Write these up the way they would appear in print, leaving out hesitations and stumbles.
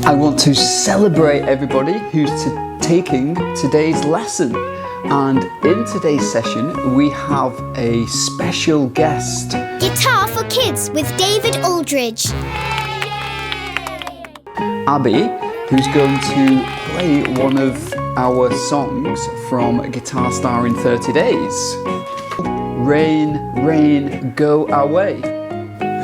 I want to celebrate everybody who's taking today's lesson. And in today's session, we have a special guest. Guitar for Kids with David Aldridge. Abby, who's going to play one of our songs from Guitar Star in 30 Days. Rain, Rain, Go Our Way,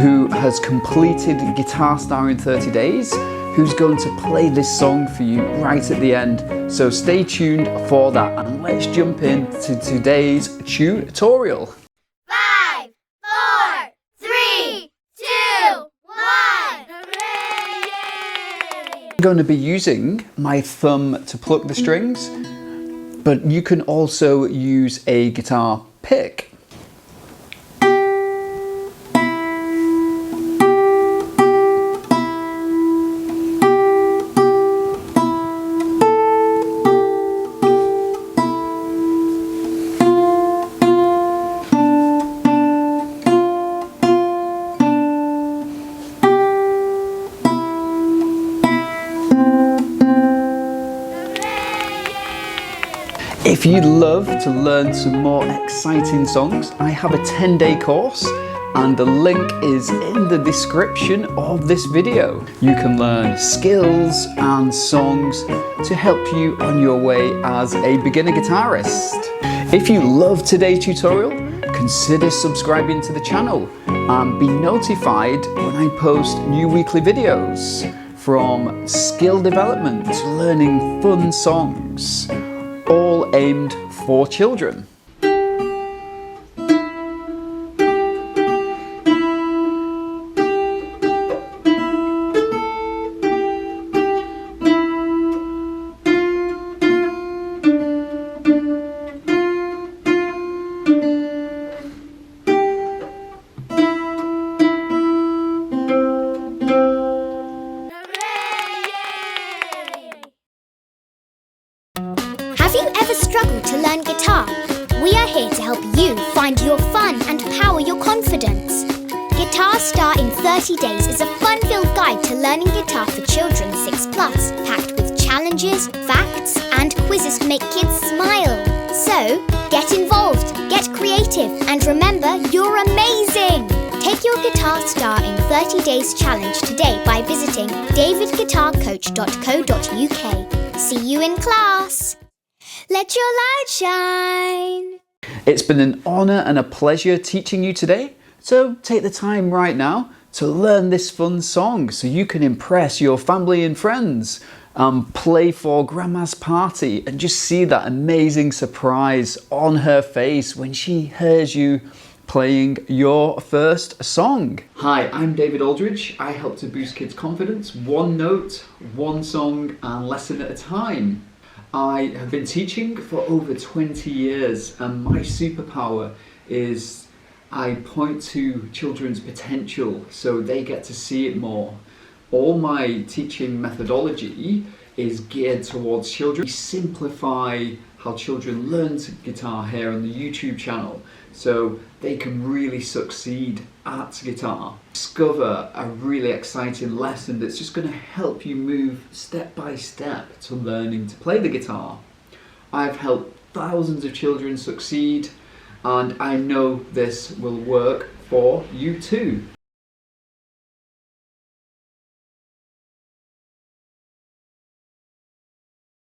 who has completed Guitar Star in 30 Days, who's going to play this song for you right at the end. So stay tuned for that, and let's jump into today's tutorial. 5, 4, 3, 2, 1. I'm going to be using my thumb to pluck the strings, but you can also use a guitar pick. If you'd love to learn some more exciting songs, I have a 10-day course and the link is in the description of this video. You can learn skills and songs to help you on your way as a beginner guitarist. If you love today's tutorial, consider subscribing to the channel and be notified when I post new weekly videos, from skill development to learning fun songs, all aimed for children. Have you ever struggled to learn guitar? We are here to help you find your fun and power your confidence. Guitar Star in 30 Days is a fun-filled guide to learning guitar for children 6+, packed with challenges, facts and quizzes to make kids smile. So, get involved, get creative and remember, you're amazing! Take your Guitar Star in 30 Days challenge today by visiting davidguitarcoach.co.uk. See you in class! Let your light shine. It's been an honour and a pleasure teaching you today. So take the time right now to learn this fun song so you can impress your family and friends. Play for Grandma's party and just see that amazing surprise on her face when she hears you playing your first song. Hi, I'm David Aldridge. I help to boost kids' confidence, one note, one song and lesson at a time. I have been teaching for over 20 years and my superpower is I point to children's potential so they get to see it more. All my teaching methodology is geared towards children. We simplify how children learn guitar here on the YouTube channel so they can really succeed at guitar. Discover a really exciting lesson that's just going to help you move step by step to learning to play the guitar. I've helped thousands of children succeed and I know this will work for you too.